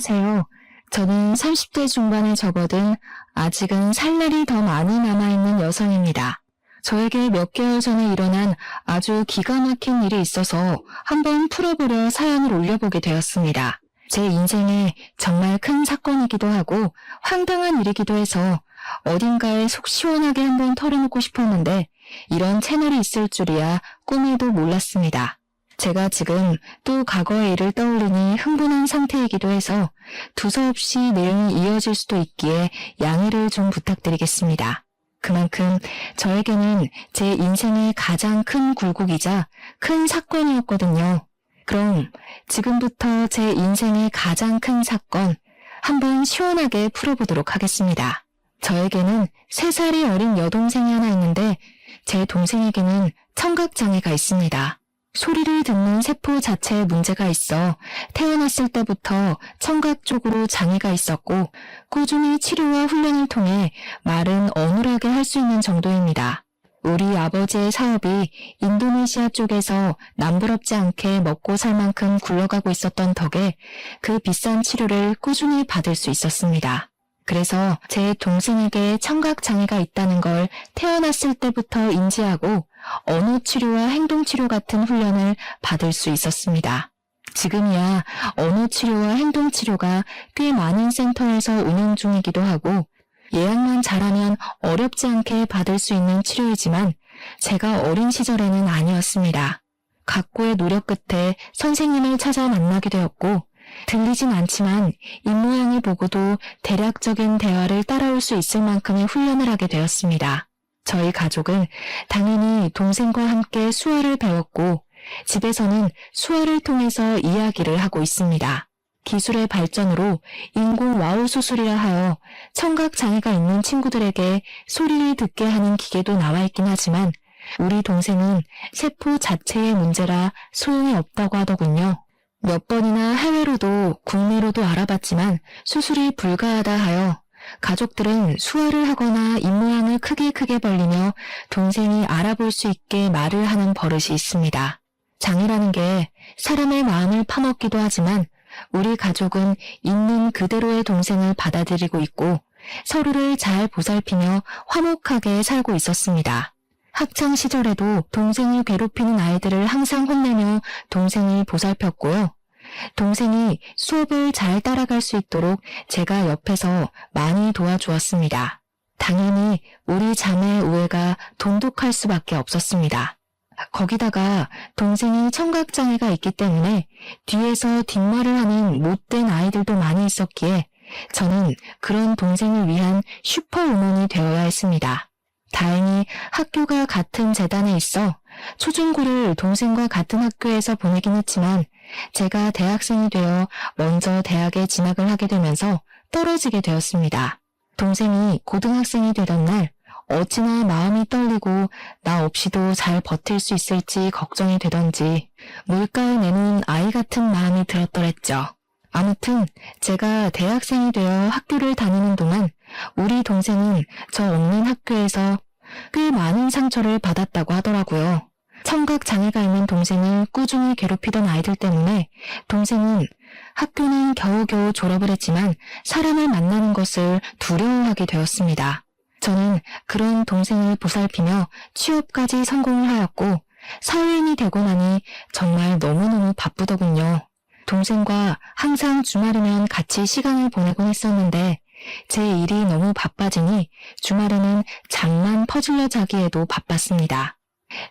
안녕하세요. 저는 30대 중반에 접어든 아직은 살 날이 더 많이 남아있는 여성입니다. 저에게 몇 개월 전에 일어난 아주 기가 막힌 일이 있어서 한번 풀어보려 사연을 올려보게 되었습니다. 제 인생에 정말 큰 사건이기도 하고 황당한 일이기도 해서 어딘가에 속 시원하게 한번 털어놓고 싶었는데 이런 채널이 있을 줄이야 꿈에도 몰랐습니다. 제가 지금 또 과거의 일을 떠올리니 흥분한 상태이기도 해서 두서없이 내용이 이어질 수도 있기에 양해를 좀 부탁드리겠습니다. 그만큼 저에게는 제 인생의 가장 큰 굴곡이자 큰 사건이었거든요. 그럼 지금부터 제 인생의 가장 큰 사건 한번 시원하게 풀어보도록 하겠습니다. 저에게는 3살이 어린 여동생이 하나 있는데 제 동생에게는 청각장애가 있습니다. 소리를 듣는 세포 자체에 문제가 있어 태어났을 때부터 청각 쪽으로 장애가 있었고 꾸준히 치료와 훈련을 통해 말은 어눌하게 할 수 있는 정도입니다. 우리 아버지의 사업이 인도네시아 쪽에서 남부럽지 않게 먹고 살 만큼 굴러가고 있었던 덕에 그 비싼 치료를 꾸준히 받을 수 있었습니다. 그래서 제 동생에게 청각장애가 있다는 걸 태어났을 때부터 인지하고 언어 치료와 행동 치료 같은 훈련을 받을 수 있었습니다. 지금이야 언어 치료와 행동 치료가 꽤 많은 센터에서 운영 중이기도 하고 예약만 잘하면 어렵지 않게 받을 수 있는 치료이지만 제가 어린 시절에는 아니었습니다. 각고의 노력 끝에 선생님을 찾아 만나게 되었고 들리진 않지만 입모양을 보고도 대략적인 대화를 따라올 수 있을 만큼의 훈련을 하게 되었습니다. 저희 가족은 당연히 동생과 함께 수어를 배웠고 집에서는 수어를 통해서 이야기를 하고 있습니다. 기술의 발전으로 인공 와우 수술이라 하여 청각장애가 있는 친구들에게 소리를 듣게 하는 기계도 나와 있긴 하지만 우리 동생은 세포 자체의 문제라 소용이 없다고 하더군요. 몇 번이나 해외로도 국내로도 알아봤지만 수술이 불가하다 하여 가족들은 수화를 하거나 입모양을 크게 벌리며 동생이 알아볼 수 있게 말을 하는 버릇이 있습니다. 장애라는 게 사람의 마음을 파먹기도 하지만 우리 가족은 있는 그대로의 동생을 받아들이고 있고 서로를 잘 보살피며 화목하게 살고 있었습니다. 학창 시절에도 동생을 괴롭히는 아이들을 항상 혼내며 동생을 보살폈고요. 동생이 수업을 잘 따라갈 수 있도록 제가 옆에서 많이 도와주었습니다. 당연히 우리 자매의 우애가 돈독할 수밖에 없었습니다. 거기다가 동생이 청각장애가 있기 때문에 뒤에서 뒷말을 하는 못된 아이들도 많이 있었기에 저는 그런 동생을 위한 슈퍼우먼이 되어야 했습니다. 다행히 학교가 같은 재단에 있어 초중고를 동생과 같은 학교에서 보내긴 했지만 제가 대학생이 되어 먼저 대학에 진학을 하게 되면서 떨어지게 되었습니다. 동생이 고등학생이 되던 날 어찌나 마음이 떨리고 나 없이도 잘 버틸 수 있을지 걱정이 되던지 물가에 내놓은 아이 같은 마음이 들었더랬죠. 아무튼 제가 대학생이 되어 학교를 다니는 동안 우리 동생은 저 없는 학교에서 꽤 많은 상처를 받았다고 하더라고요. 청각장애가 있는 동생을 꾸준히 괴롭히던 아이들 때문에 동생은 학교는 겨우겨우 졸업을 했지만 사람을 만나는 것을 두려워하게 되었습니다. 저는 그런 동생을 보살피며 취업까지 성공을 하였고 사회인이 되고 나니 정말 너무너무 바쁘더군요. 동생과 항상 주말이면 같이 시간을 보내곤 했었는데 제 일이 너무 바빠지니 주말에는 잠만 퍼질러 자기에도 바빴습니다.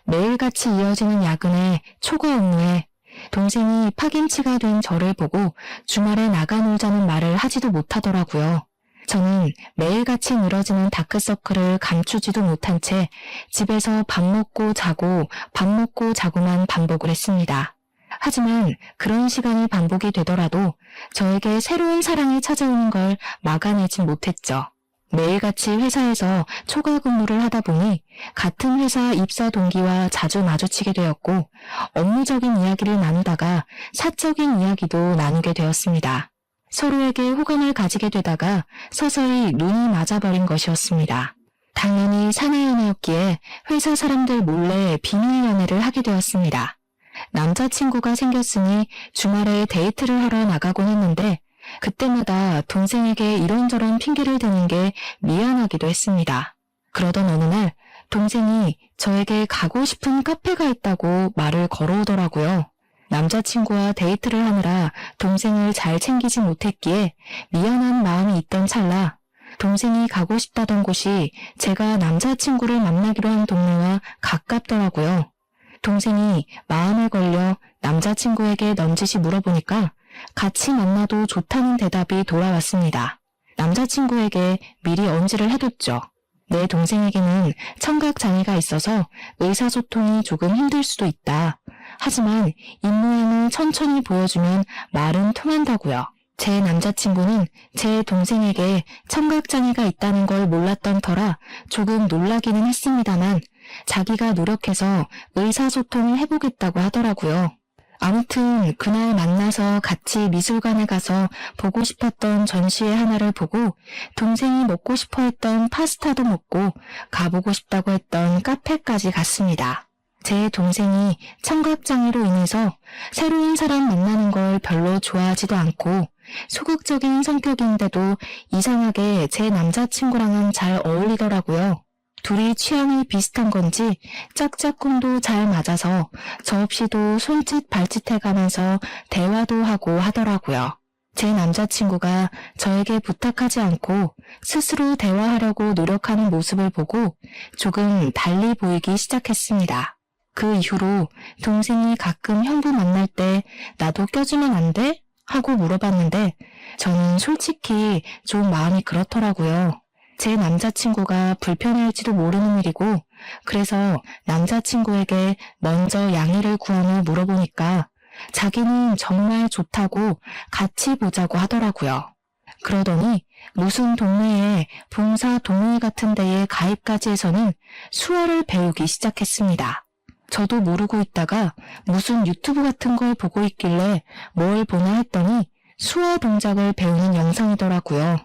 매일같이 이어지는 야근에 초과 업무에 동생이 파김치가 된 저를 보고 주말에 나가 놀자는 말을 하지도 못하더라고요. 저는 매일같이 늘어지는 다크서클을 감추지도 못한 채 집에서 밥 먹고 자고만 반복을 했습니다. 하지만 그런 시간이 반복이 되더라도 저에게 새로운 사랑이 찾아오는 걸 막아내진 못했죠. 매일같이 회사에서 초과 근무를 하다 보니 같은 회사 입사 동기와 자주 마주치게 되었고 업무적인 이야기를 나누다가 사적인 이야기도 나누게 되었습니다. 서로에게 호감을 가지게 되다가 서서히 눈이 맞아버린 것이었습니다. 당연히 사내 연애였기에 회사 사람들 몰래 비밀 연애를 하게 되었습니다. 남자친구가 생겼으니 주말에 데이트를 하러 나가곤 했는데 그때마다 동생에게 이런저런 핑계를 대는 게 미안하기도 했습니다. 그러던 어느 날 동생이 저에게 가고 싶은 카페가 있다고 말을 걸어오더라고요. 남자친구와 데이트를 하느라 동생을 잘 챙기지 못했기에 미안한 마음이 있던 찰나 동생이 가고 싶다던 곳이 제가 남자친구를 만나기로 한 동네와 가깝더라고요. 동생이 마음을 걸려 남자친구에게 넌지시 물어보니까 같이 만나도 좋다는 대답이 돌아왔습니다. 남자친구에게 미리 언지를 해뒀죠. 내 동생에게는 청각장애가 있어서 의사소통이 조금 힘들 수도 있다. 하지만 입모양을 천천히 보여주면 말은 통한다고요. 제 남자친구는 제 동생에게 청각장애가 있다는 걸 몰랐던 터라 조금 놀라기는 했습니다만 자기가 노력해서 의사소통을 해보겠다고 하더라고요. 아무튼 그날 만나서 같이 미술관에 가서 보고 싶었던 전시회 하나를 보고 동생이 먹고 싶어 했던 파스타도 먹고 가보고 싶다고 했던 카페까지 갔습니다. 제 동생이 청각장애로 인해서 새로운 사람 만나는 걸 별로 좋아하지도 않고 소극적인 성격인데도 이상하게 제 남자친구랑은 잘 어울리더라고요. 둘이 취향이 비슷한 건지 짝짝꿍도 잘 맞아서 저 없이도 손짓 발짓 해가면서 대화도 하고 하더라고요. 제 남자친구가 저에게 부탁하지 않고 스스로 대화하려고 노력하는 모습을 보고 조금 달리 보이기 시작했습니다. 그 이후로 동생이 가끔 형부 만날 때 나도 껴주면 안 돼? 하고 물어봤는데 저는 솔직히 좀 마음이 그렇더라고요. 제 남자친구가 불편할지도 모르는 일이고 그래서 남자친구에게 먼저 양해를 구하며 물어보니까 자기는 정말 좋다고 같이 보자고 하더라고요. 그러더니 무슨 동네에 봉사 동호회 같은 데에 가입까지 해서는 수어를 배우기 시작했습니다. 저도 모르고 있다가 무슨 유튜브 같은 걸 보고 있길래 뭘 보나 했더니 수어 동작을 배우는 영상이더라고요.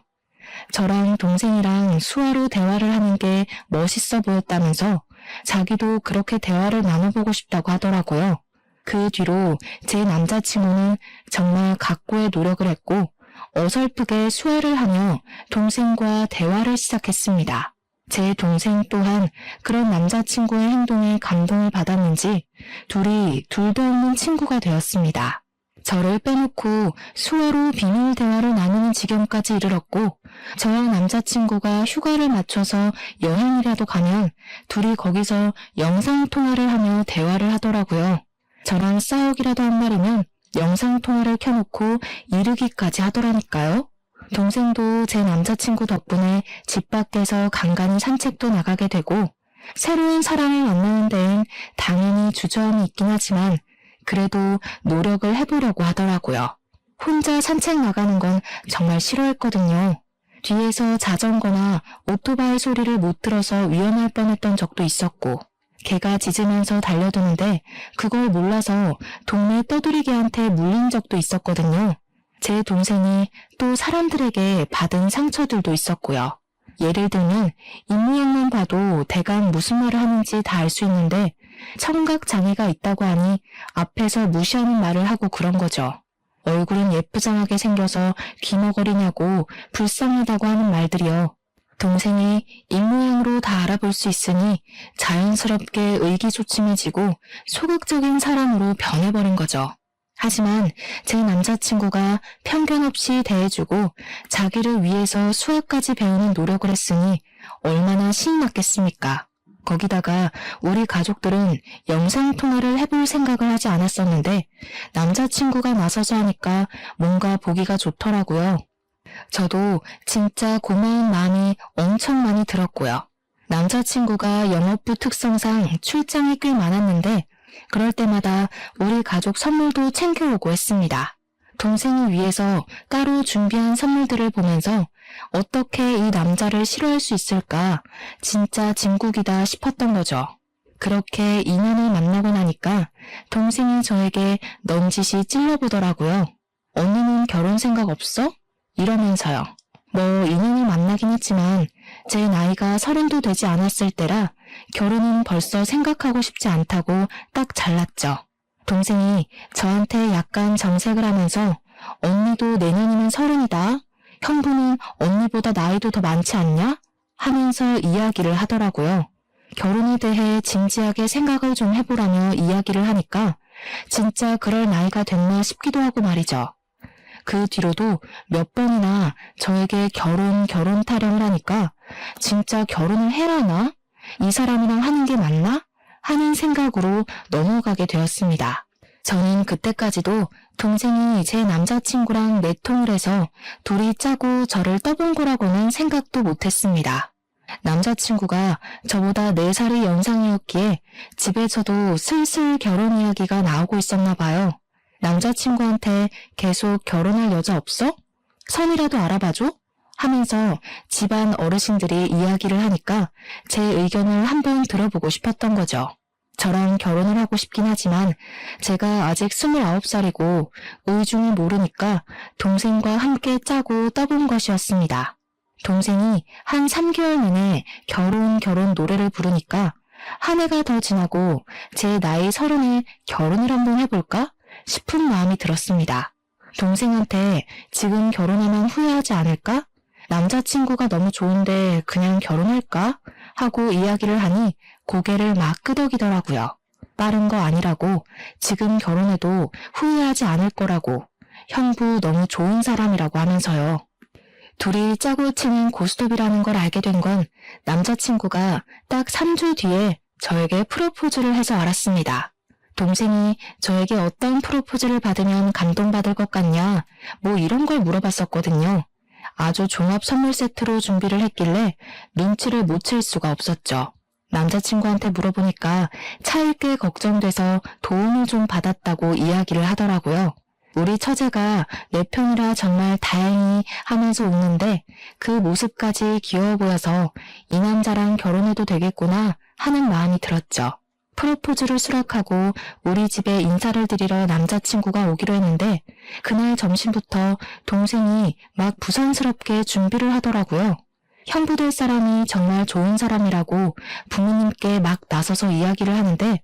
저랑 동생이랑 수어로 대화를 하는 게 멋있어 보였다면서 자기도 그렇게 대화를 나눠보고 싶다고 하더라고요. 그 뒤로 제 남자친구는 정말 각고의 노력을 했고 어설프게 수어를 하며 동생과 대화를 시작했습니다. 제 동생 또한 그런 남자친구의 행동에 감동을 받았는지 둘이 둘도 없는 친구가 되었습니다. 저를 빼놓고 수어로 비밀 대화를 나누는 지경까지 이르렀고 저와 남자친구가 휴가를 맞춰서 여행이라도 가면 둘이 거기서 영상통화를 하며 대화를 하더라고요. 저랑 싸우기라도 한 말이면 영상통화를 켜놓고 이르기까지 하더라니까요. 동생도 제 남자친구 덕분에 집 밖에서 간간히 산책도 나가게 되고 새로운 사람을 만나는 데엔 당연히 주저함이 있긴 하지만 그래도 노력을 해보려고 하더라고요. 혼자 산책 나가는 건 정말 싫어했거든요. 뒤에서 자전거나 오토바이 소리를 못 들어서 위험할 뻔했던 적도 있었고 개가 짖으면서 달려드는데 그걸 몰라서 동네 떠돌이개한테 물린 적도 있었거든요. 제 동생이 또 사람들에게 받은 상처들도 있었고요. 예를 들면 입모양만 봐도 대강 무슨 말을 하는지 다 알 수 있는데 청각장애가 있다고 하니 앞에서 무시하는 말을 하고 그런 거죠. 얼굴은 예쁘장하게 생겨서 귀머거리냐고 불쌍하다고 하는 말들이요. 동생이 입모양으로 다 알아볼 수 있으니 자연스럽게 의기소침해지고 소극적인 사람으로 변해버린 거죠. 하지만 제 남자친구가 편견 없이 대해주고 자기를 위해서 수학까지 배우는 노력을 했으니 얼마나 신이 났겠습니까? 거기다가 우리 가족들은 영상통화를 해볼 생각을 하지 않았었는데 남자친구가 나서서 하니까 뭔가 보기가 좋더라고요. 저도 진짜 고마운 마음이 엄청 많이 들었고요. 남자친구가 영업부 특성상 출장이 꽤 많았는데 그럴 때마다 우리 가족 선물도 챙겨오고 했습니다. 동생을 위해서 따로 준비한 선물들을 보면서 어떻게 이 남자를 싫어할 수 있을까 진짜 진국이다 싶었던 거죠. 그렇게 인연을 만나고 나니까 동생이 저에게 넌지시 찔러보더라고요. 언니는 결혼 생각 없어? 이러면서요. 뭐 인연을 만나긴 했지만 제 나이가 30도 되지 않았을 때라 결혼은 벌써 생각하고 싶지 않다고 딱 잘랐죠. 동생이 저한테 약간 정색을 하면서 언니도 내년이면 30이다. 형부는 언니보다 나이도 더 많지 않냐? 하면서 이야기를 하더라고요. 결혼에 대해 진지하게 생각을 좀 해보라며 이야기를 하니까 진짜 그럴 나이가 됐나 싶기도 하고 말이죠. 그 뒤로도 몇 번이나 저에게 결혼 타령을 하니까 진짜 결혼을 해라나? 이 사람이랑 하는 게 맞나? 하는 생각으로 넘어가게 되었습니다. 저는 그때까지도 동생이 제 남자친구랑 내통을 해서 둘이 짜고 저를 떠본 거라고는 생각도 못했습니다. 남자친구가 저보다 4살이 연상이었기에 집에서도 슬슬 결혼 이야기가 나오고 있었나 봐요. 남자친구한테 계속 결혼할 여자 없어? 선이라도 알아봐줘? 하면서 집안 어르신들이 이야기를 하니까 제 의견을 한번 들어보고 싶었던 거죠. 저랑 결혼을 하고 싶긴 하지만 제가 아직 29살이고 의중을 모르니까 동생과 함께 짜고 떠본 것이었습니다. 동생이 한 3개월 내내 결혼 노래를 부르니까 한 해가 더 지나고 제 나이 30에 결혼을 한번 해볼까 싶은 마음이 들었습니다. 동생한테 지금 결혼하면 후회하지 않을까? 남자친구가 너무 좋은데 그냥 결혼할까? 하고 이야기를 하니 고개를 막 끄덕이더라고요. 빠른 거 아니라고, 지금 결혼해도 후회하지 않을 거라고, 형부 너무 좋은 사람이라고 하면서요. 둘이 짜고 치는 고스톱이라는 걸 알게 된 건 남자친구가 딱 3주 뒤에 저에게 프로포즈를 해서 알았습니다. 동생이 저에게 어떤 프로포즈를 받으면 감동받을 것 같냐, 뭐 이런 걸 물어봤었거든요. 아주 종합 선물 세트로 준비를 했길래 눈치를 못 챌 수가 없었죠. 남자친구한테 물어보니까 차일게 걱정돼서 도움을 좀 받았다고 이야기를 하더라고요. 우리 처제가 내 편이라 정말 다행히 하면서 웃는데 그 모습까지 귀여워 보여서 이 남자랑 결혼해도 되겠구나 하는 마음이 들었죠. 프로포즈를 수락하고 우리 집에 인사를 드리러 남자친구가 오기로 했는데 그날 점심부터 동생이 막 부산스럽게 준비를 하더라고요. 형부 될 사람이 정말 좋은 사람이라고 부모님께 막 나서서 이야기를 하는데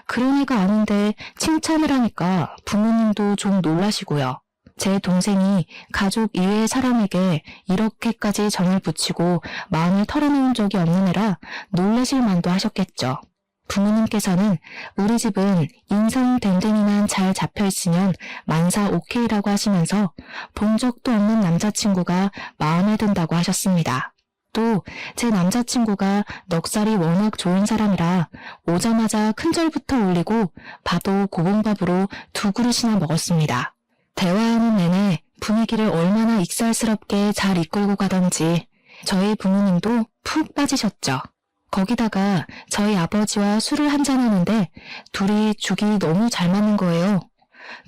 그런 애가 아닌데 칭찬을 하니까 부모님도 좀 놀라시고요. 제 동생이 가족 이외의 사람에게 이렇게까지 정을 붙이고 마음을 털어놓은 적이 없는 애라 놀라실 만도 하셨겠죠. 부모님께서는 우리 집은 인성 됨됨이만 잘 잡혀있으면 만사 오케이라고 하시면서 본 적도 없는 남자친구가 마음에 든다고 하셨습니다. 또 제 남자친구가 넉살이 워낙 좋은 사람이라 오자마자 큰절부터 올리고 밥도 고봉밥으로 2그릇이나 먹었습니다. 대화하는 내내 분위기를 얼마나 익살스럽게 잘 이끌고 가던지 저희 부모님도 푹 빠지셨죠. 거기다가 저희 아버지와 술을 한잔하는데 둘이 죽이 너무 잘 맞는 거예요.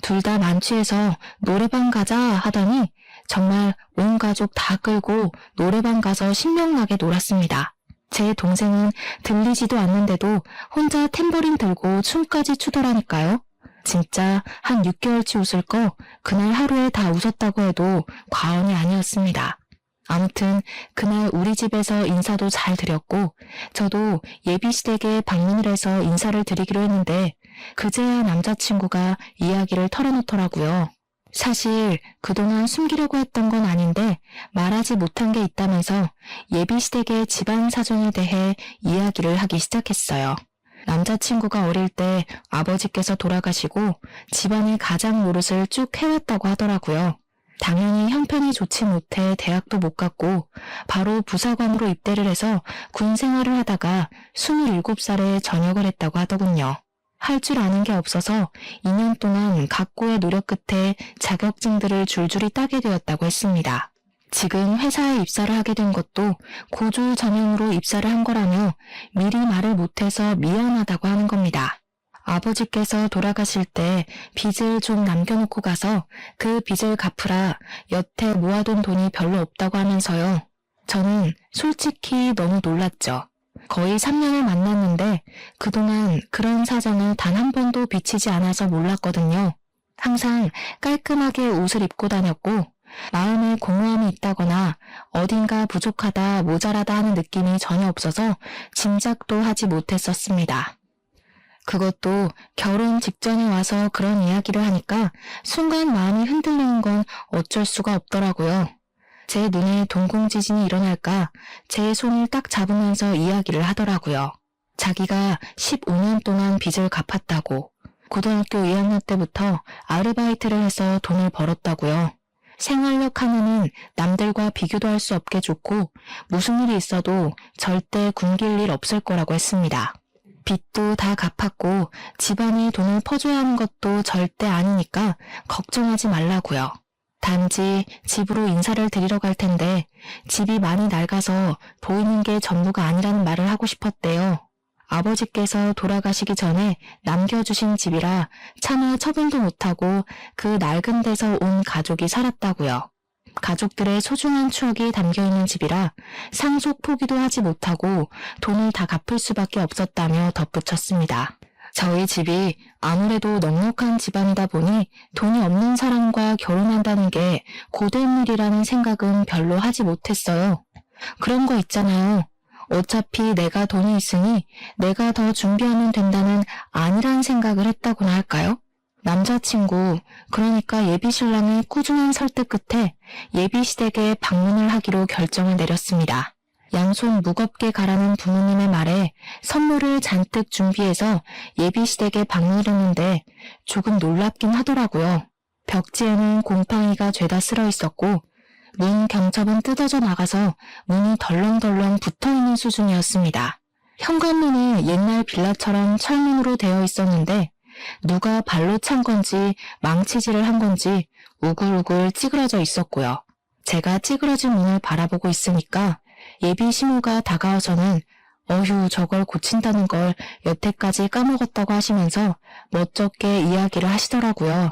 둘 다 만취해서 노래방 가자 하더니 정말 온 가족 다 끌고 노래방 가서 신명나게 놀았습니다. 제 동생은 들리지도 않는데도 혼자 탬버린 들고 춤까지 추더라니까요. 진짜 한 6개월치 웃을 거 그날 하루에 다 웃었다고 해도 과언이 아니었습니다. 아무튼 그날 우리 집에서 인사도 잘 드렸고 저도 예비시댁에 방문을 해서 인사를 드리기로 했는데 그제야 남자친구가 이야기를 털어놓더라고요. 사실 그동안 숨기려고 했던 건 아닌데 말하지 못한 게 있다면서 예비시댁의 집안 사정에 대해 이야기를 하기 시작했어요. 남자친구가 어릴 때 아버지께서 돌아가시고 집안의 가장 노릇을 쭉 해왔다고 하더라고요. 당연히 형편이 좋지 못해 대학도 못 갔고 바로 부사관으로 입대를 해서 군 생활을 하다가 27살에 전역을 했다고 하더군요. 할 줄 아는 게 없어서 2년 동안 각고의 노력 끝에 자격증들을 줄줄이 따게 되었다고 했습니다. 지금 회사에 입사를 하게 된 것도 고졸 전형으로 입사를 한 거라며 미리 말을 못해서 미안하다고 하는 겁니다. 아버지께서 돌아가실 때 빚을 좀 남겨놓고 가서 그 빚을 갚으라 여태 모아둔 돈이 별로 없다고 하면서요. 저는 솔직히 너무 놀랐죠. 거의 3년을 만났는데 그동안 그런 사정을 단 한 번도 비치지 않아서 몰랐거든요. 항상 깔끔하게 옷을 입고 다녔고 마음에 공허함이 있다거나 어딘가 부족하다 모자라다 하는 느낌이 전혀 없어서 짐작도 하지 못했었습니다. 그것도 결혼 직전에 와서 그런 이야기를 하니까 순간 마음이 흔들리는 건 어쩔 수가 없더라고요. 제 눈에 동공지진이 일어날까 제 손을 딱 잡으면서 이야기를 하더라고요. 자기가 15년 동안 빚을 갚았다고, 고등학교 2학년 때부터 아르바이트를 해서 돈을 벌었다고요. 생활력 하나는 남들과 비교도 할 수 없게 좋고 무슨 일이 있어도 절대 굶길 일 없을 거라고 했습니다. 빚도 다 갚았고 집안에 돈을 퍼줘야 하는 것도 절대 아니니까 걱정하지 말라고요. 단지 집으로 인사를 드리러 갈 텐데 집이 많이 낡아서 보이는 게 전부가 아니라는 말을 하고 싶었대요. 아버지께서 돌아가시기 전에 남겨주신 집이라 차마 처분도 못하고 그 낡은 데서 온 가족이 살았다고요. 가족들의 소중한 추억이 담겨있는 집이라 상속 포기도 하지 못하고 돈을 다 갚을 수밖에 없었다며 덧붙였습니다. 저희 집이 아무래도 넉넉한 집안이다 보니 돈이 없는 사람과 결혼한다는 게 고된 일이라는 생각은 별로 하지 못했어요. 그런 거 있잖아요. 어차피 내가 돈이 있으니 내가 더 준비하면 된다는 안일한 생각을 했다고나 할까요? 남자친구, 그러니까 예비신랑의 꾸준한 설득 끝에 예비시댁에 방문을 하기로 결정을 내렸습니다. 양손 무겁게 가라는 부모님의 말에 선물을 잔뜩 준비해서 예비시댁에 방문을 했는데 조금 놀랍긴 하더라고요. 벽지에는 곰팡이가 죄다 쓸어 있었고 문 경첩은 뜯어져 나가서 문이 덜렁덜렁 붙어있는 수준이었습니다. 현관문은 옛날 빌라처럼 철문으로 되어 있었는데 누가 발로 찬 건지 망치질을 한 건지 우글우글 찌그러져 있었고요. 제가 찌그러진 문을 바라보고 있으니까 예비 시모가 다가와서는 어휴 저걸 고친다는 걸 여태까지 까먹었다고 하시면서 멋쩍게 이야기를 하시더라고요.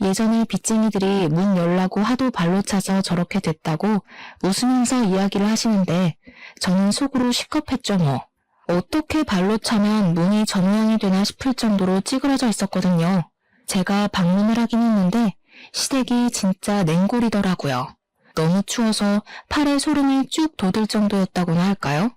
예전에 빚쟁이들이 문 열라고 하도 발로 차서 저렇게 됐다고 웃으면서 이야기를 하시는데 저는 속으로 시겁했죠 뭐. 어떻게 발로 차면 문이 저 모양이 되나 싶을 정도로 찌그러져 있었거든요. 제가 방문을 하긴 했는데 시댁이 진짜 냉골이더라고요. 너무 추워서 팔에 소름이 쭉 돋을 정도였다고나 할까요?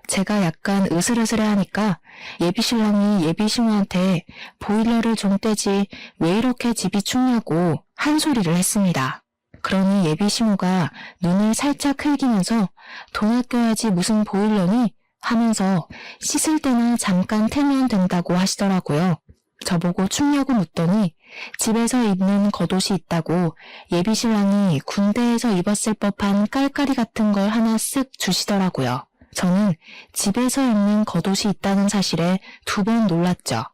제가 약간 으슬으슬해하니까 예비신랑이 예비신우한테 보일러를 좀 떼지 왜 이렇게 집이 춥냐고 한 소리를 했습니다. 그러니 예비신우가 눈을 살짝 흘기면서 돈 아껴야지 무슨 보일러니? 하면서 씻을 때나 잠깐 틀면 된다고 하시더라고요. 저보고 춥냐고 묻더니 집에서 입는 겉옷이 있다고 예비신랑이 군대에서 입었을 법한 깔깔이 같은 걸 하나 쓱 주시더라고요. 저는 집에서 입는 겉옷이 있다는 사실에 2번 놀랐죠.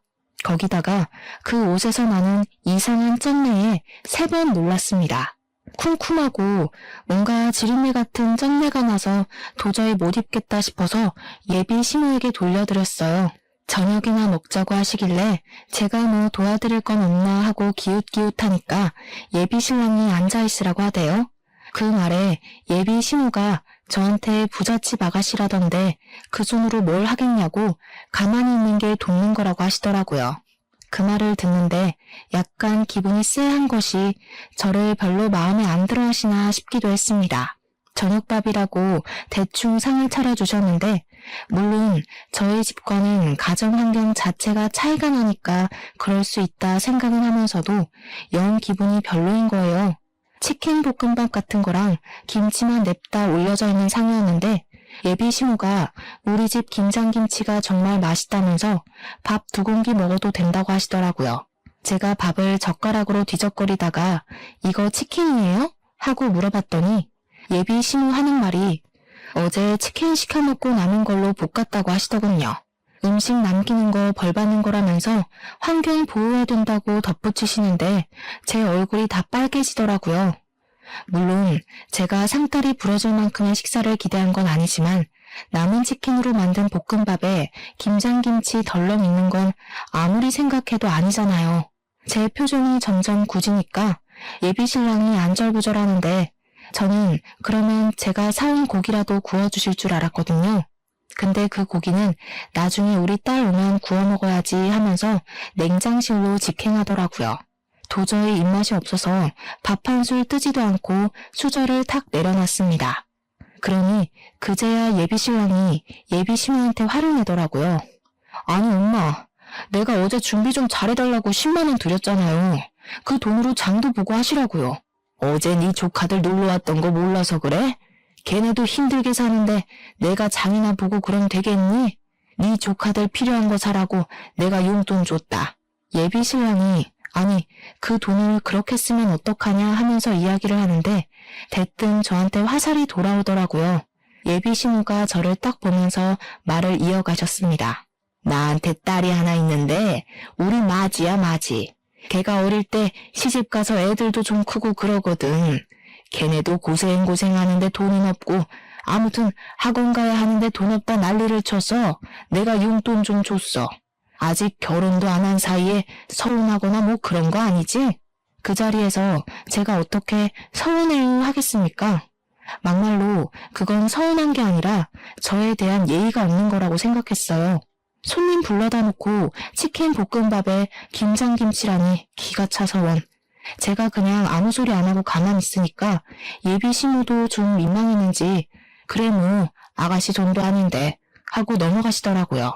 거기다가 그 옷에서 나는 이상한 쩐내에 3번 놀랐습니다. 쿰쿰하고 뭔가 지린내 같은 쩐내가 나서 도저히 못 입겠다 싶어서 예비 시모에게 돌려드렸어요. 저녁이나 먹자고 하시길래 제가 뭐 도와드릴 건 없나 하고 기웃기웃하니까 예비 신랑이 앉아있으라고 하대요. 그 말에 예비 시모가 저한테 부잣집 아가씨라던데 그 손으로 뭘 하겠냐고 가만히 있는 게 돕는 거라고 하시더라고요. 그 말을 듣는데 약간 기분이 쎄한 것이 저를 별로 마음에 안 들어 하시나 싶기도 했습니다. 저녁밥이라고 대충 상을 차려주셨는데 물론 저희 집과는 가정환경 자체가 차이가 나니까 그럴 수 있다 생각은 하면서도 영 기분이 별로인 거예요. 치킨 볶음밥 같은 거랑 김치만 냅다 올려져 있는 상이었는데 예비 시모가 우리 집 김장김치가 정말 맛있다면서 밥 2공기 먹어도 된다고 하시더라고요. 제가 밥을 젓가락으로 뒤적거리다가 이거 치킨이에요? 하고 물어봤더니 예비 시모 하는 말이 어제 치킨 시켜 먹고 남은 걸로 볶았다고 하시더군요. 음식 남기는 거 벌 받는 거라면서 환경 보호해야 된다고 덧붙이시는데 제 얼굴이 다 빨개지더라고요. 물론 제가 상다리 부러질 만큼의 식사를 기대한 건 아니지만 남은 치킨으로 만든 볶음밥에 김장김치 덜렁 있는 건 아무리 생각해도 아니잖아요. 제 표정이 점점 굳으니까 예비신랑이 안절부절하는데 저는 그러면 제가 사온 고기라도 구워주실 줄 알았거든요. 근데 그 고기는 나중에 우리 딸 오면 구워 먹어야지 하면서 냉장실로 직행하더라고요. 도저히 입맛이 없어서 밥 한 술 뜨지도 않고 수저를 탁 내려놨습니다. 그러니 그제야 예비신랑이 예비시모한테 화를 내더라고요. 아니 엄마, 내가 어제 준비 좀 잘해달라고 10만 원 드렸잖아요. 그 돈으로 장도 보고 하시라고요. 어제 네 조카들 놀러 왔던 거 몰라서 그래? 걔네도 힘들게 사는데 내가 장이나 보고 그럼 되겠니? 네 조카들 필요한 거 사라고 내가 용돈 줬다. 예비 신랑이 아니 그 돈을 그렇게 쓰면 어떡하냐 하면서 이야기를 하는데 대뜸 저한테 화살이 돌아오더라고요. 예비 신우가 저를 딱 보면서 말을 이어가셨습니다. 나한테 딸이 하나 있는데 우리 마지야 마지. 걔가 어릴 때 시집가서 애들도 좀 크고 그러거든. 걔네도 고생하는데 돈은 없고 아무튼 학원 가야 하는데 돈 없다 난리를 쳐서 내가 용돈 좀 줬어. 아직 결혼도 안 한 사이에 서운하거나 뭐 그런 거 아니지? 그 자리에서 제가 어떻게 서운해요 하겠습니까? 막말로 그건 서운한 게 아니라 저에 대한 예의가 없는 거라고 생각했어요. 손님 불러다 놓고 치킨 볶음밥에 김장김치라니 기가 차서 원. 제가 그냥 아무 소리 안 하고 가만히 있으니까 예비 신우도 좀 민망했는지 그래 뭐 아가씨 돈도 아닌데 하고 넘어가시더라고요.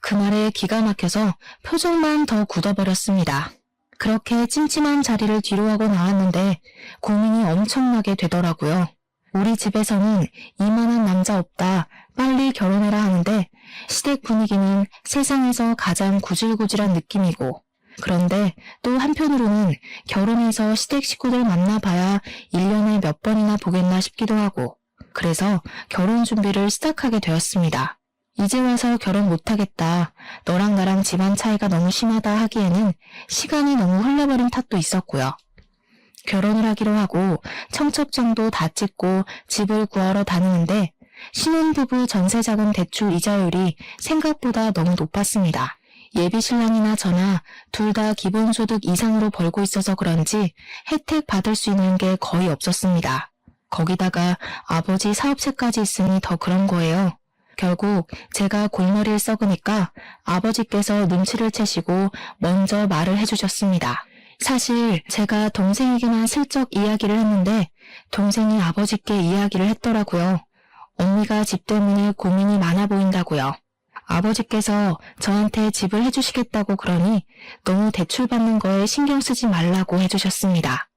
그 말에 기가 막혀서 표정만 더 굳어버렸습니다. 그렇게 찜찜한 자리를 뒤로하고 나왔는데 고민이 엄청나게 되더라고요. 우리 집에서는 이만한 남자 없다, 빨리 결혼해라 하는데 시댁 분위기는 세상에서 가장 구질구질한 느낌이고 그런데 또 한편으로는 결혼해서 시댁 식구들 만나봐야 1년에 몇 번이나 보겠나 싶기도 하고 그래서 결혼 준비를 시작하게 되었습니다. 이제 와서 결혼 못하겠다, 너랑 나랑 집안 차이가 너무 심하다 하기에는 시간이 너무 흘러버린 탓도 있었고요. 결혼을 하기로 하고 청첩장도 다 찍고 집을 구하러 다니는데 신혼부부 전세자금 대출 이자율이 생각보다 너무 높았습니다. 예비 신랑이나 저나 둘 다 기본소득 이상으로 벌고 있어서 그런지 혜택 받을 수 있는 게 거의 없었습니다. 거기다가 아버지 사업체까지 있으니 더 그런 거예요. 결국 제가 골머리를 썩으니까 아버지께서 눈치를 채시고 먼저 말을 해주셨습니다. 사실 제가 동생에게만 슬쩍 이야기를 했는데 동생이 아버지께 이야기를 했더라고요. 언니가 집 때문에 고민이 많아 보인다고요. 아버지께서 저한테 집을 해주시겠다고 그러니 너무 대출받는 거에 신경 쓰지 말라고 해주셨습니다.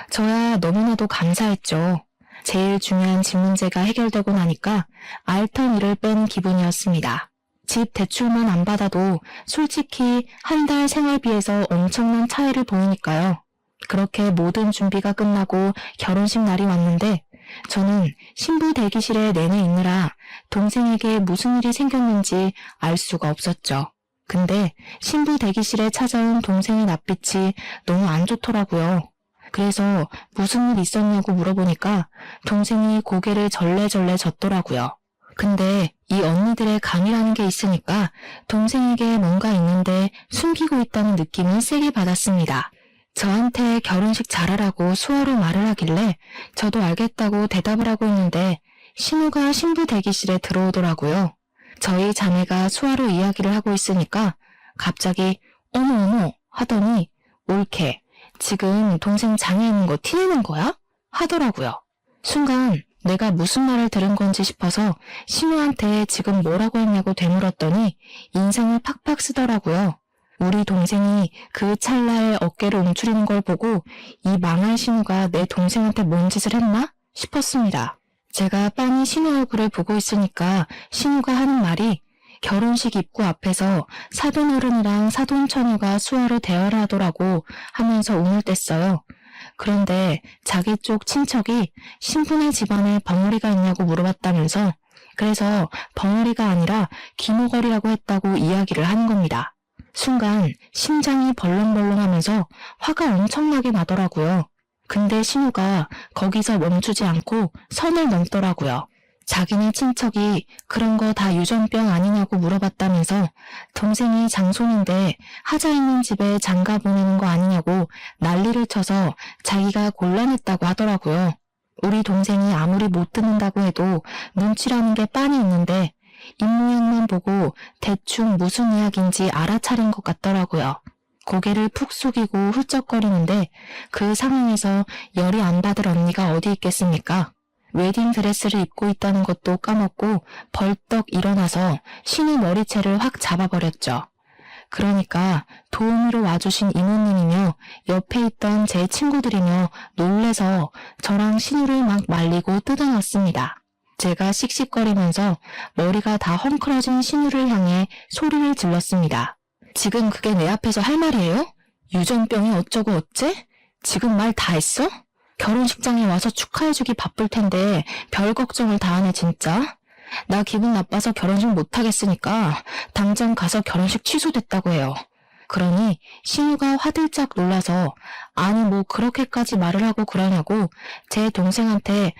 저야 너무나도 감사했죠. 제일 중요한 집 문제가 해결되고 나니까 알턴 일을 뺀 기분이었습니다. 집 대출만 안 받아도 솔직히 한 달 생활비에서 엄청난 차이를 보이니까요. 그렇게 모든 준비가 끝나고 결혼식 날이 왔는데 저는 신부 대기실에 내내 있느라 동생에게 무슨 일이 생겼는지 알 수가 없었죠. 근데 신부 대기실에 찾아온 동생의 낯빛이 너무 안 좋더라고요. 그래서 무슨 일 있었냐고 물어보니까 동생이 고개를 절레절레 젓더라고요. 근데 이 언니들의 감이라는 게 있으니까 동생에게 뭔가 있는데 숨기고 있다는 느낌을 세게 받았습니다. 저한테 결혼식 잘하라고 수어로 말을 하길래 저도 알겠다고 대답을 하고 있는데 신우가 신부 대기실에 들어오더라고요. 저희 자매가 수화로 이야기를 하고 있으니까 갑자기 어머 하더니 옳게 지금 동생 장에 있는 거 티내는 거야? 하더라고요. 순간 내가 무슨 말을 들은 건지 싶어서 신우한테 지금 뭐라고 했냐고 되물었더니 인상을 팍팍 쓰더라고요. 우리 동생이 그 찰나에 어깨를 움츠리는 걸 보고 이 망할 신우가 내 동생한테 뭔 짓을 했나 싶었습니다. 제가 빤히 신우 얼굴을 보고 있으니까 신우가 하는 말이 결혼식 입구 앞에서 사돈어른이랑 사돈처녀가 수화로 대화를 하더라고 하면서 운을 뗐어요. 그런데 자기 쪽 친척이 신분의 집안에 벙어리가 있냐고 물어봤다면서 그래서 벙어리가 아니라 기모걸이라고 했다고 이야기를 하는 겁니다. 순간 심장이 벌렁벌렁하면서 화가 엄청나게 나더라고요. 근데 신우가 거기서 멈추지 않고 선을 넘더라고요. 자기네 친척이 그런 거 다 유전병 아니냐고 물어봤다면서 동생이 장손인데 하자 있는 집에 장가 보내는 거 아니냐고 난리를 쳐서 자기가 곤란했다고 하더라고요. 우리 동생이 아무리 못 듣는다고 해도 눈치라는 게 빤히 있는데 입모양만 보고 대충 무슨 이야기인지 알아차린 것 같더라고요. 고개를 푹 숙이고 훌쩍거리는데 그 상황에서 열이 안 받을 언니가 어디 있겠습니까? 웨딩드레스를 입고 있다는 것도 까먹고 벌떡 일어나서 신우 머리채를 확 잡아버렸죠. 그러니까 도우미로 와주신 이모님이며 옆에 있던 제 친구들이며 놀래서 저랑 신우를 막 말리고 뜯어놨습니다. 제가 씩씩거리면서 머리가 다 헝클어진 신우를 향해 소리를 질렀습니다. 지금 그게 내 앞에서 할 말이에요? 유전병이 어쩌고 어째? 지금 말 다 했어? 결혼식장에 와서 축하해주기 바쁠 텐데 별 걱정을 다 하네 진짜. 나 기분 나빠서 결혼식 못하겠으니까 당장 가서 결혼식 취소됐다고 해요. 그러니 신우가 화들짝 놀라서 아니 뭐 그렇게까지 말을 하고 그러냐고 제 동생한테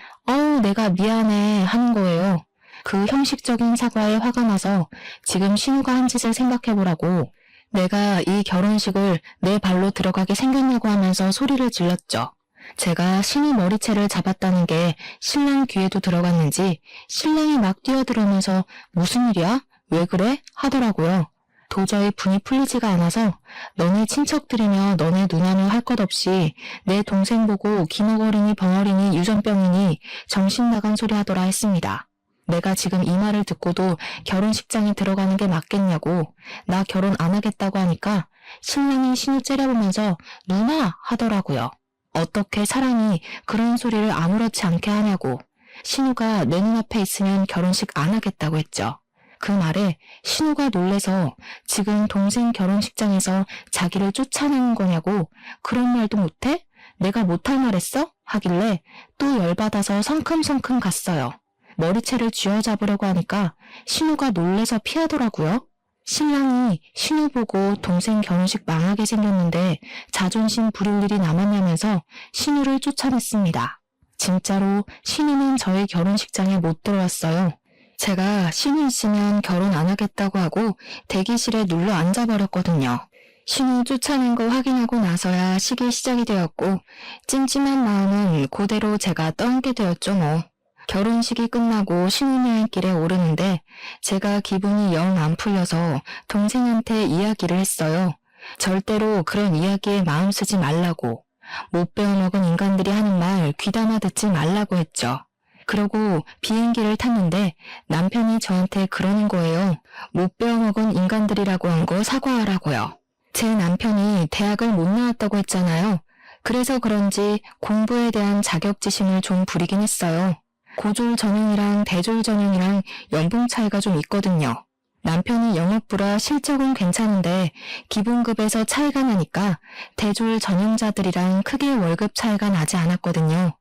내가 미안해 하는 거예요. 그 형식적인 사과에 화가 나서 지금 신우가 한 짓을 생각해보라고 내가 이 결혼식을 내 발로 들어가게 생겼냐고 하면서 소리를 질렀죠. 제가 신우 머리채를 잡았다는 게 신랑 귀에도 들어갔는지 신랑이 막 뛰어들어오면서 무슨 일이야? 왜 그래? 하더라고요. 도저히 분이 풀리지가 않아서 너네 친척들이며 너네 누나며 할 것 없이 내 동생 보고 기너거리니 벙어리니 유전병이니 정신 나간 소리 하더라 했습니다. 내가 지금 이 말을 듣고도 결혼식장에 들어가는 게 맞겠냐고 나 결혼 안 하겠다고 하니까 신랑이 신우 째려보면서 누나 하더라고요. 어떻게 사람이 그런 소리를 아무렇지 않게 하냐고 신우가 내 눈앞에 있으면 결혼식 안 하겠다고 했죠. 그 말에 신우가 놀래서 지금 동생 결혼식장에서 자기를 쫓아내는 거냐고 그런 말도 못해? 내가 못할 말했어? 하길래 또 열받아서 성큼성큼 갔어요. 머리채를 쥐어잡으려고 하니까 신우가 놀래서 피하더라고요. 신랑이 신우 보고 동생 결혼식 망하게 생겼는데 자존심 부릴 일이 남았냐면서 신우를 쫓아냈습니다. 진짜로 신우는 저희 결혼식장에 못 들어왔어요. 제가 신우 있으면 결혼 안 하겠다고 하고 대기실에 눌러 앉아버렸거든요. 신우 쫓아낸 거 확인하고 나서야 식이 시작이 되었고 찜찜한 마음은 그대로 제가 떠안게 되었죠 뭐. 결혼식이 끝나고 신혼여행길에 오르는데 제가 기분이 영 안 풀려서 동생한테 이야기를 했어요. 절대로 그런 이야기에 마음 쓰지 말라고. 못 배워먹은 인간들이 하는 말 귀담아 듣지 말라고 했죠. 그러고 비행기를 탔는데 남편이 저한테 그러는 거예요. 못 배워먹은 인간들이라고 한 거 사과하라고요. 제 남편이 대학을 못 나왔다고 했잖아요. 그래서 그런지 공부에 대한 자격지심을 좀 부리긴 했어요. 고졸 전형이랑 대졸 전형이랑 연봉 차이가 좀 있거든요. 남편이 영업부라 실적은 괜찮은데 기본급에서 차이가 나니까 대졸 전형자들이랑 크게 월급 차이가 나지 않았거든요.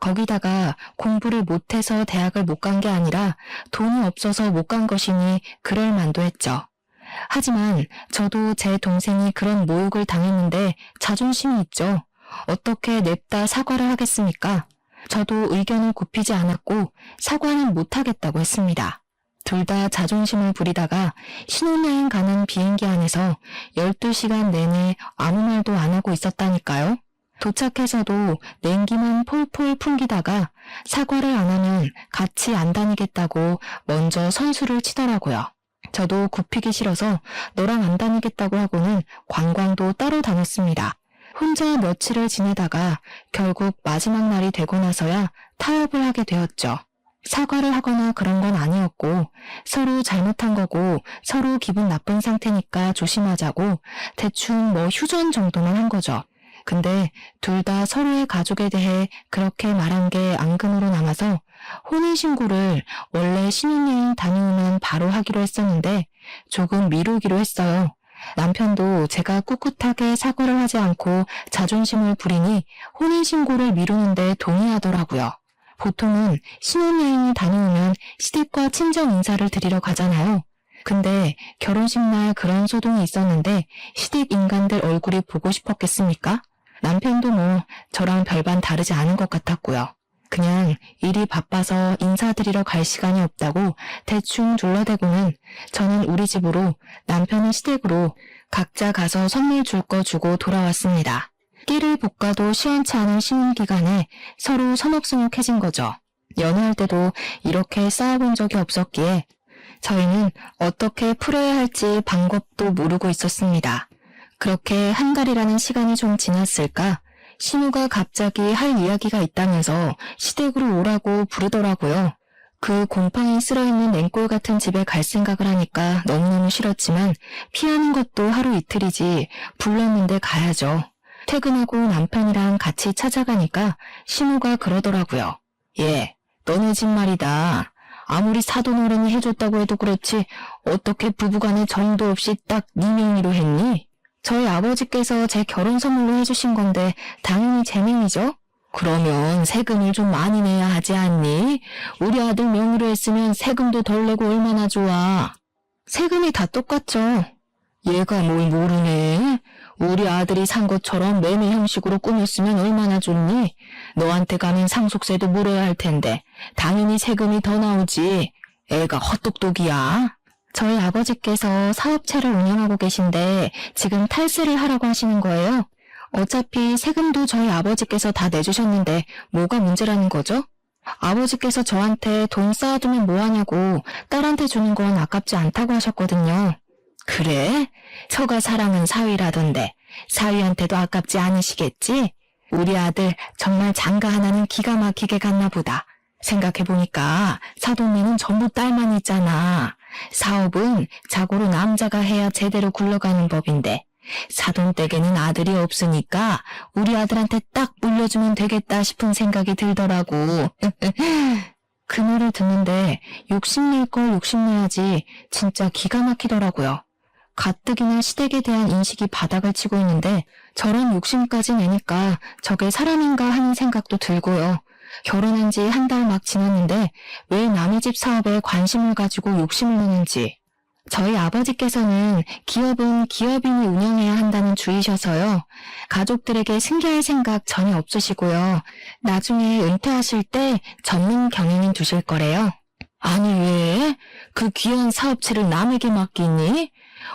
거기다가 공부를 못해서 대학을 못 간 게 아니라 돈이 없어서 못 간 것이니 그럴 만도 했죠. 하지만 저도 제 동생이 그런 모욕을 당했는데 자존심이 있죠. 어떻게 냅다 사과를 하겠습니까? 저도 의견을 굽히지 않았고 사과는 못하겠다고 했습니다. 둘 다 자존심을 부리다가 신혼여행 가는 비행기 안에서 12시간 내내 아무 말도 안 하고 있었다니까요. 도착해서도 냉기만 폴폴 풍기다가 사과를 안 하면 같이 안 다니겠다고 먼저 선수를 치더라고요. 저도 굽히기 싫어서 너랑 안 다니겠다고 하고는 관광도 따로 다녔습니다. 혼자 며칠을 지내다가 결국 마지막 날이 되고 나서야 타협을 하게 되었죠. 사과를 하거나 그런 건 아니었고 서로 잘못한 거고 서로 기분 나쁜 상태니까 조심하자고 대충 휴전 정도만 한 거죠. 근데 둘 다 서로의 가족에 대해 그렇게 말한 게 앙금으로 남아서 혼인신고를 원래 신혼여행 다녀오면 바로 하기로 했었는데 조금 미루기로 했어요. 남편도 제가 꿋꿋하게 사과를 하지 않고 자존심을 부리니 혼인신고를 미루는데 동의하더라고요. 보통은 신혼여행을 다녀오면 시댁과 친정 인사를 드리러 가잖아요. 근데 결혼식 날 그런 소동이 있었는데 시댁 인간들 얼굴이 보고 싶었겠습니까? 남편도 저랑 별반 다르지 않은 것 같았고요. 그냥 일이 바빠서 인사드리러 갈 시간이 없다고 대충 둘러대고는 저는 우리 집으로 남편은 시댁으로 각자 가서 선물 줄 거 주고 돌아왔습니다. 끼를 볶아도 시원치 않은 신혼기간에 서로 서먹서먹해진 거죠. 연애할 때도 이렇게 싸워본 적이 없었기에 저희는 어떻게 풀어야 할지 방법도 모르고 있었습니다. 그렇게 한 달이라는 시간이 좀 지났을까 신우가 갑자기 할 이야기가 있다면서 시댁으로 오라고 부르더라고요. 그 곰팡이 쓸어있는 냉골 같은 집에 갈 생각을 하니까 너무너무 싫었지만 피하는 것도 하루 이틀이지 불렀는데 가야죠. 퇴근하고 남편이랑 같이 찾아가니까 신우가 그러더라고요. 얘, 너네 집 말이다. 아무리 사돈 어른이 해줬다고 해도 그렇지 어떻게 부부간에 정도 없이 딱 네 명의로 했니? 저희 아버지께서 제 결혼 선물로 해주신 건데 당연히 제 명의죠. 그러면 세금을 좀 많이 내야 하지 않니? 우리 아들 명의로 했으면 세금도 덜 내고 얼마나 좋아. 세금이 다 똑같죠. 얘가 뭘 모르네. 우리 아들이 산 것처럼 매매 형식으로 꾸몄으면 얼마나 좋니? 너한테 가면 상속세도 물어야 할 텐데 당연히 세금이 더 나오지. 애가 헛똑똑이야. 저희 아버지께서 사업체를 운영하고 계신데 지금 탈세를 하라고 하시는 거예요. 어차피 세금도 저희 아버지께서 다 내주셨는데 뭐가 문제라는 거죠? 아버지께서 저한테 돈 쌓아두면 뭐하냐고 딸한테 주는 건 아깝지 않다고 하셨거든요. 그래? 처가 사랑은 사위라던데 사위한테도 아깝지 않으시겠지? 우리 아들 정말 장가 하나는 기가 막히게 갔나 보다. 생각해보니까 사돈네는 전부 딸만 있잖아. 사업은 자고로 남자가 해야 제대로 굴러가는 법인데 사돈 댁에는 아들이 없으니까 우리 아들한테 딱 물려주면 되겠다 싶은 생각이 들더라고. 그 말을 듣는데 욕심낼 걸 욕심내야지 진짜 기가 막히더라고요. 가뜩이나 시댁에 대한 인식이 바닥을 치고 있는데 저런 욕심까지 내니까 저게 사람인가 하는 생각도 들고요. 결혼한 지 한 달 막 지났는데 왜 남의 집 사업에 관심을 가지고 욕심을 내는지. 저희 아버지께서는 기업은 기업인이 운영해야 한다는 주의셔서요. 가족들에게 승계할 생각 전혀 없으시고요. 나중에 은퇴하실 때 전문 경영인 두실 거래요. 아니 왜? 그 귀한 사업체를 남에게 맡기니?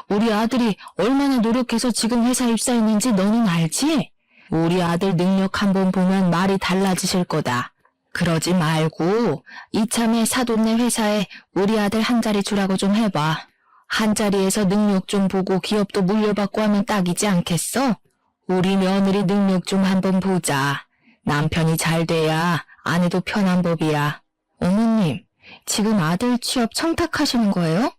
우리 아들이 얼마나 노력해서 지금 회사에 입사했는지 너는 알지? 우리 아들 능력 한번 보면 말이 달라지실 거다. 그러지 말고 이참에 사돈네 회사에 우리 아들 한 자리 주라고 좀 해봐. 한 자리에서 능력 좀 보고 기업도 물려받고 하면 딱이지 않겠어? 우리 며느리 능력 좀 한번 보자. 남편이 잘 돼야 아내도 편한 법이야. 어머님, 지금 아들 취업 청탁하시는 거예요?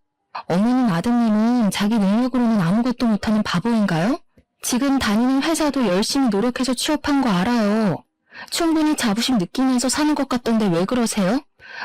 어머님 아드님은 자기 능력으로는 아무것도 못하는 바보인가요? 지금 다니는 회사도 열심히 노력해서 취업한 거 알아요. 충분히 자부심 느끼면서 사는 것 같던데 왜 그러세요?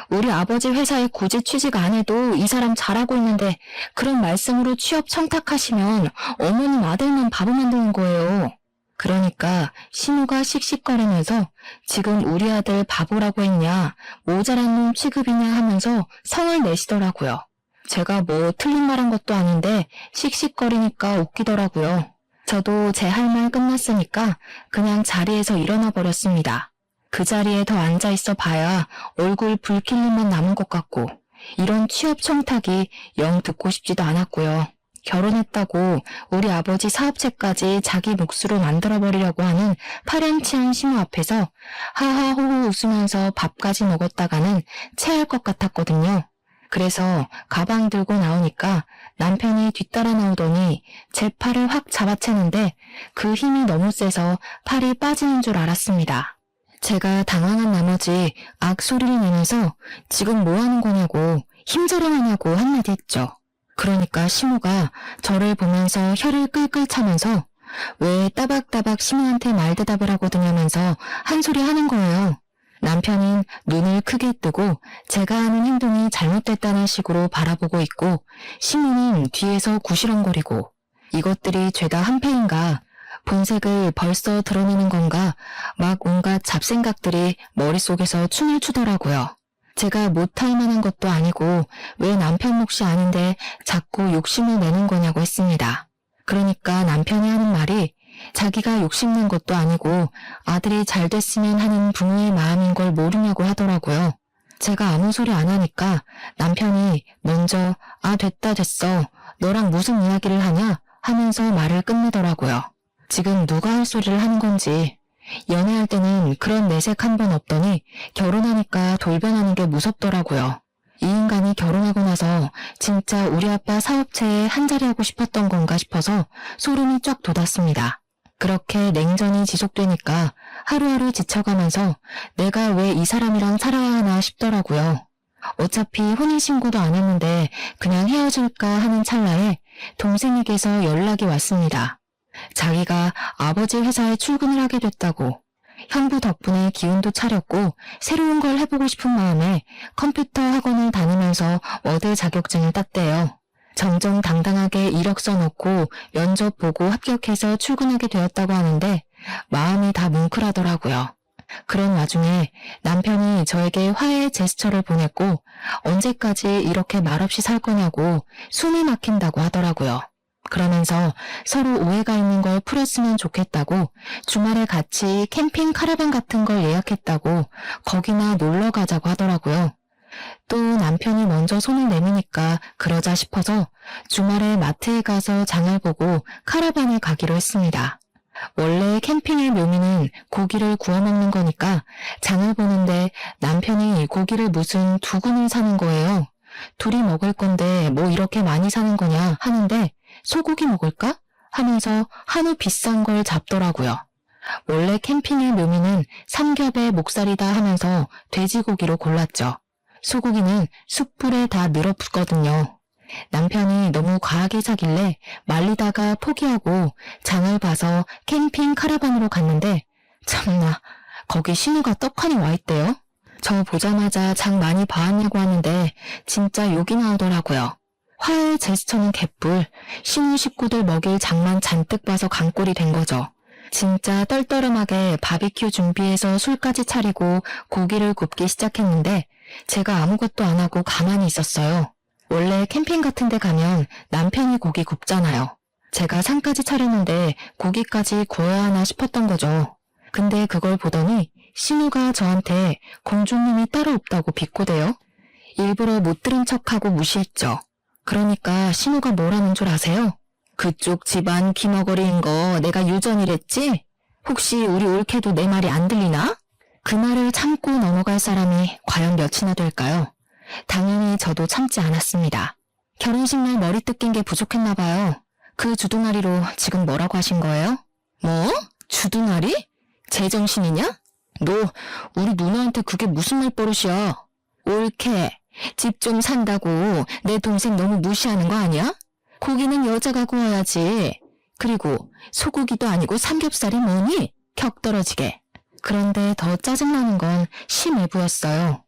우리 아버지 회사에 굳이 취직 안 해도 이 사람 잘하고 있는데 그런 말씀으로 취업 청탁하시면 어머님 아들만 바보 만드는 거예요. 그러니까 신우가 씩씩거리면서 지금 우리 아들 바보라고 했냐, 모자란 놈 취급이냐 하면서 성을 내시더라고요. 제가 뭐 틀린 말한 것도 아닌데 씩씩거리니까 웃기더라고요. 저도 제 할 말 끝났으니까 그냥 자리에서 일어나 버렸습니다. 그 자리에 더 앉아있어 봐야 얼굴 붉힐 일만 남은 것 같고 이런 취업 청탁이 영 듣고 싶지도 않았고요. 결혼했다고 우리 아버지 사업체까지 자기 몫으로 만들어버리려고 하는 파렴치한 신우 앞에서 하하호호 웃으면서 밥까지 먹었다가는 체할 것 같았거든요. 그래서 가방 들고 나오니까 남편이 뒤따라 나오더니 제 팔을 확 잡아채는데 그 힘이 너무 세서 팔이 빠지는 줄 알았습니다. 제가 당황한 나머지 악소리를 내면서 지금 뭐 하는 거냐고 힘자랑하냐고 한마디 했죠. 그러니까 시모가 저를 보면서 혀를 끌끌 차면서 왜 따박따박 시모한테 말대답을 하거든요 한 소리 하는 거예요. 남편은 눈을 크게 뜨고 제가 하는 행동이 잘못됐다는 식으로 바라보고 있고 시모는 뒤에서 구시렁거리고 이것들이 죄다 한패인가 본색을 벌써 드러내는 건가 막 온갖 잡생각들이 머릿속에서 춤을 추더라고요. 제가 못할 만한 것도 아니고 왜 남편 몫이 아닌데 자꾸 욕심을 내는 거냐고 했습니다. 그러니까 남편이 하는 말이 자기가 욕심낸 것도 아니고 아들이 잘 됐으면 하는 부모의 마음인 걸 모르냐고 하더라고요. 제가 아무 소리 안 하니까 남편이 먼저 됐어. 너랑 무슨 이야기를 하냐 하면서 말을 끝내더라고요. 지금 누가 할 소리를 하는 건지. 연애할 때는 그런 내색 한 번 없더니 결혼하니까 돌변하는 게 무섭더라고요. 이 인간이 결혼하고 나서 진짜 우리 아빠 사업체에 한자리 하고 싶었던 건가 싶어서 소름이 쫙 돋았습니다. 그렇게 냉전이 지속되니까 하루하루 지쳐가면서 내가 왜 이 사람이랑 살아야 하나 싶더라고요. 어차피 혼인신고도 안 했는데 그냥 헤어질까 하는 찰나에 동생에게서 연락이 왔습니다. 자기가 아버지 회사에 출근을 하게 됐다고. 형부 덕분에 기운도 차렸고 새로운 걸 해보고 싶은 마음에 컴퓨터 학원을 다니면서 워드 자격증을 땄대요. 정정당당하게 이력서 넣고 면접 보고 합격해서 출근하게 되었다고 하는데 마음이 다 뭉클하더라고요. 그런 와중에 남편이 저에게 화해 제스처를 보냈고 언제까지 이렇게 말없이 살 거냐고 숨이 막힌다고 하더라고요. 그러면서 서로 오해가 있는 걸 풀었으면 좋겠다고 주말에 같이 캠핑 카라반 같은 걸 예약했다고 거기나 놀러 가자고 하더라고요. 또 남편이 먼저 손을 내미니까 그러자 싶어서 주말에 마트에 가서 장을 보고 카라반에 가기로 했습니다. 원래 캠핑의 묘미는 고기를 구워 먹는 거니까 장을 보는데 남편이 고기를 무슨 2근을 사는 거예요. 둘이 먹을 건데 뭐 이렇게 많이 사는 거냐 하는데 소고기 먹을까? 하면서 한우 비싼 걸 잡더라고요. 원래 캠핑의 묘미는 삼겹의 목살이다 하면서 돼지고기로 골랐죠. 소고기는 숯불에 다 늘어붙거든요. 남편이 너무 과하게 사길래 말리다가 포기하고 장을 봐서 캠핑 카라반으로 갔는데 참나 거기 신우가 떡하니 와있대요. 저 보자마자 장 많이 봐왔냐고 하는데 진짜 욕이 나오더라고요. 화해 제스처는 개뿔, 신우 식구들 먹일 장만 잔뜩 봐서 강꼴이 된 거죠. 진짜 떨떠름하게 바비큐 준비해서 술까지 차리고 고기를 굽기 시작했는데 제가 아무것도 안 하고 가만히 있었어요. 원래 캠핑 같은 데 가면 남편이 고기 굽잖아요. 제가 상까지 차렸는데 고기까지 구워야 하나 싶었던 거죠. 근데 그걸 보더니 신우가 저한테 공주님이 따로 없다고 비꼬대요. 일부러 못 들은 척하고 무시했죠. 그러니까 신우가 뭐라는 줄 아세요? 그쪽 집안 기머거리인 거 내가 유전이랬지? 혹시 우리 올케도 내 말이 안 들리나? 그 말을 참고 넘어갈 사람이 과연 몇이나 될까요? 당연히 저도 참지 않았습니다. 결혼식 날 머리 뜯긴 게 부족했나 봐요. 그 주둥아리로 지금 뭐라고 하신 거예요? 뭐? 주둥아리? 제정신이냐? 너 우리 누나한테 그게 무슨 말버릇이야? 올케, 집 좀 산다고 내 동생 너무 무시하는 거 아니야? 고기는 여자가 구워야지. 그리고 소고기도 아니고 삼겹살이 뭐니? 격 떨어지게. 그런데 더 짜증나는 건 심외부였어요.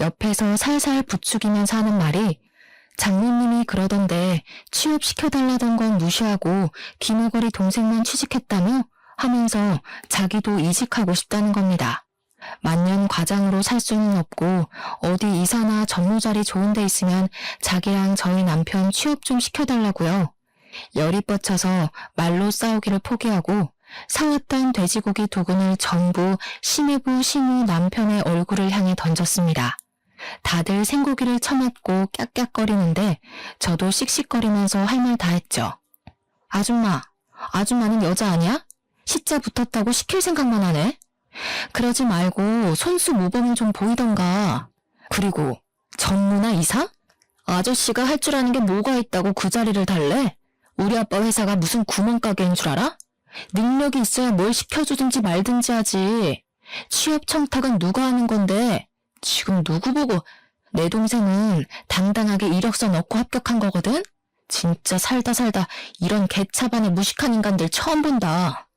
옆에서 살살 부추기면서 하는 말이 장모님이 그러던데 취업시켜달라던 건 무시하고 기모거리 동생만 취직했다며? 하면서 자기도 이직하고 싶다는 겁니다. 만년 과장으로 살 수는 없고 어디 이사나 전무자리 좋은 데 있으면 자기랑 저희 남편 취업 좀 시켜달라고요. 열이 뻗쳐서 말로 싸우기를 포기하고 사왔던 돼지고기 2근을 전부 심해부 신우 남편의 얼굴을 향해 던졌습니다. 다들 생고기를 처맞고 깍깍거리는데 저도 씩씩거리면서 할 말 다 했죠. 아줌마는 여자 아니야? 시자 붙었다고 시킬 생각만 하네. 그러지 말고 손수 모범은 좀 보이던가. 그리고 전무나 이사? 아저씨가 할 줄 아는 게 뭐가 있다고 그 자리를 달래? 우리 아빠 회사가 무슨 구멍가게인 줄 알아? 능력이 있어야 뭘 시켜주든지 말든지 하지. 취업 청탁은 누가 하는 건데 지금 누구 보고. 내 동생은 당당하게 이력서 넣고 합격한 거거든? 진짜 살다 이런 개차반의 무식한 인간들 처음 본다.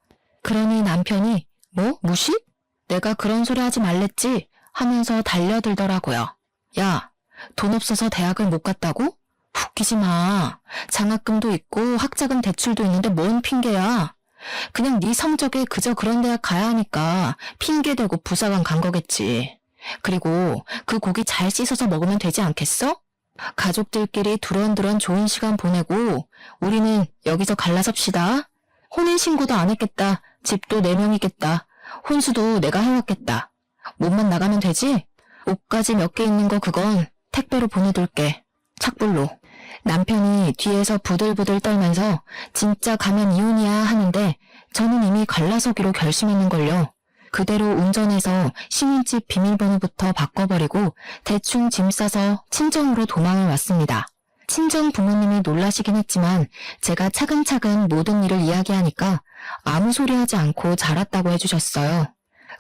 그러니 남편이 뭐? 무식? 내가 그런 소리 하지 말랬지? 하면서 달려들더라고요. 야, 돈 없어서 대학을 못 갔다고? 웃기지 마. 장학금도 있고 학자금 대출도 있는데 뭔 핑계야. 그냥 네 성적에 그저 그런 대학 가야 하니까 핑계대고 부사관 간 거겠지. 그리고 그 고기 잘 씻어서 먹으면 되지 않겠어? 가족들끼리 두런두런 좋은 시간 보내고 우리는 여기서 갈라섭시다. 혼인신고도 안 했겠다. 집도 4명이겠다. 혼수도 내가 해왔겠다. 몸만 나가면 되지? 옷까지 몇 개 있는 거 그건 택배로 보내둘게. 착불로. 남편이 뒤에서 부들부들 떨면서 진짜 가면 이혼이야 하는데 저는 이미 갈라서기로 결심했는걸요. 그대로 운전해서 신혼집 비밀번호부터 바꿔버리고 대충 짐 싸서 친정으로 도망을 왔습니다. 친정 부모님이 놀라시긴 했지만 제가 차근차근 모든 일을 이야기하니까 아무 소리 하지 않고 잘 왔다고 해주셨어요.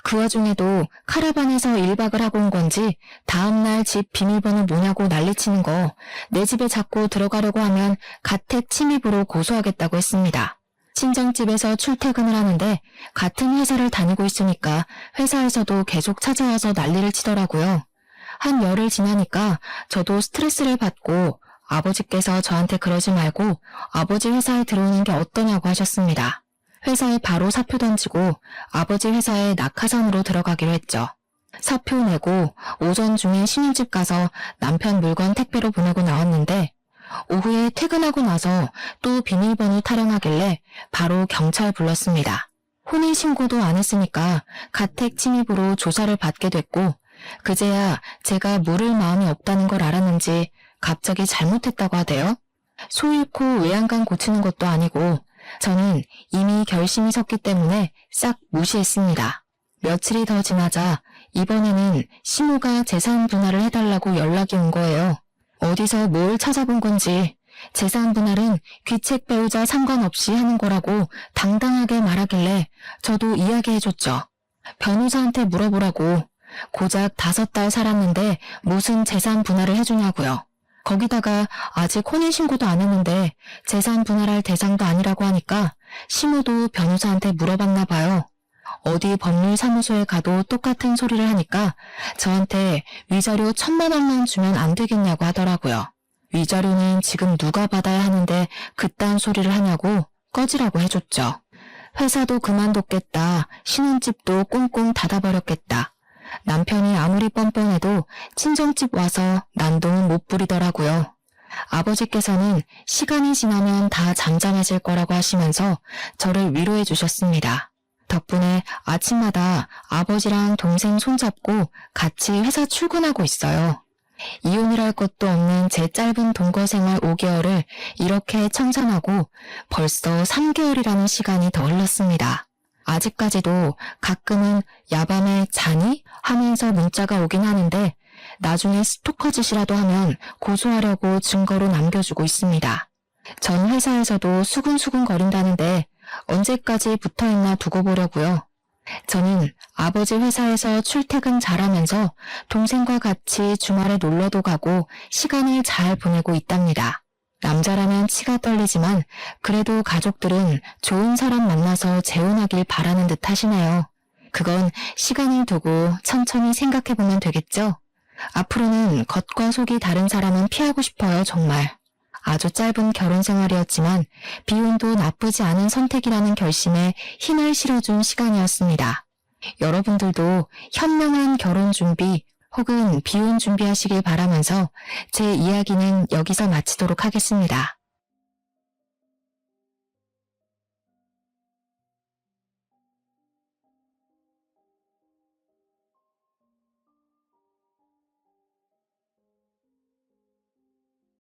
그 와중에도 카라반에서 1박을 하고 온 건지 다음날 집 비밀번호 뭐냐고 난리치는 거, 내 집에 자꾸 들어가려고 하면 가택 침입으로 고소하겠다고 했습니다. 친정집에서 출퇴근을 하는데 같은 회사를 다니고 있으니까 회사에서도 계속 찾아와서 난리를 치더라고요. 한 열흘 지나니까 저도 스트레스를 받고 아버지께서 저한테 그러지 말고 아버지 회사에 들어오는 게 어떠냐고 하셨습니다. 회사에 바로 사표 던지고 아버지 회사에 낙하산으로 들어가기로 했죠. 사표 내고 오전 중에 신혼집 가서 남편 물건 택배로 보내고 나왔는데 오후에 퇴근하고 나서 또 비밀번호 타령하길래 바로 경찰 불렀습니다. 혼인신고도 안 했으니까 가택 침입으로 조사를 받게 됐고 그제야 제가 물을 마음이 없다는 걸 알았는지 갑자기 잘못했다고 하대요. 소 잃고 외양간 고치는 것도 아니고 저는 이미 결심이 섰기 때문에 싹 무시했습니다. 며칠이 더 지나자 이번에는 시모가 재산 분할을 해달라고 연락이 온 거예요. 어디서 뭘 찾아본 건지 재산 분할은 귀책 배우자 상관없이 하는 거라고 당당하게 말하길래 저도 이야기해줬죠. 변호사한테 물어보라고. 고작 5달 살았는데 무슨 재산 분할을 해주냐고요. 거기다가 아직 혼인신고도 안 했는데 재산 분할할 대상도 아니라고 하니까 시모도 변호사한테 물어봤나 봐요. 어디 법률사무소에 가도 똑같은 소리를 하니까 저한테 위자료 1,000만 원만 주면 안 되겠냐고 하더라고요. 위자료는 지금 누가 받아야 하는데 그딴 소리를 하냐고 꺼지라고 해줬죠. 회사도 그만뒀겠다. 신혼집도 꽁꽁 닫아버렸겠다. 남편이 아무리 뻔뻔해도 친정집 와서 난동은 못 부리더라고요. 아버지께서는 시간이 지나면 다 잠잠해질 거라고 하시면서 저를 위로해 주셨습니다. 덕분에 아침마다 아버지랑 동생 손잡고 같이 회사 출근하고 있어요. 이혼이랄 것도 없는 제 짧은 동거 생활 5개월을 이렇게 청산하고 벌써 3개월이라는 시간이 더 흘렀습니다. 아직까지도 가끔은 야밤에 자니? 하면서 문자가 오긴 하는데 나중에 스토커 짓이라도 하면 고소하려고 증거로 남겨주고 있습니다. 전 회사에서도 수근수근 거린다는데 언제까지 붙어있나 두고 보려고요. 저는 아버지 회사에서 출퇴근 잘하면서 동생과 같이 주말에 놀러도 가고 시간을 잘 보내고 있답니다. 남자라면 치가 떨리지만 그래도 가족들은 좋은 사람 만나서 재혼하길 바라는 듯 하시네요. 그건 시간을 두고 천천히 생각해보면 되겠죠? 앞으로는 겉과 속이 다른 사람은 피하고 싶어요, 정말. 아주 짧은 결혼 생활이었지만 비혼도 나쁘지 않은 선택이라는 결심에 힘을 실어준 시간이었습니다. 여러분들도 현명한 결혼 준비 혹은 비혼 준비하시길 바라면서 제 이야기는 여기서 마치도록 하겠습니다.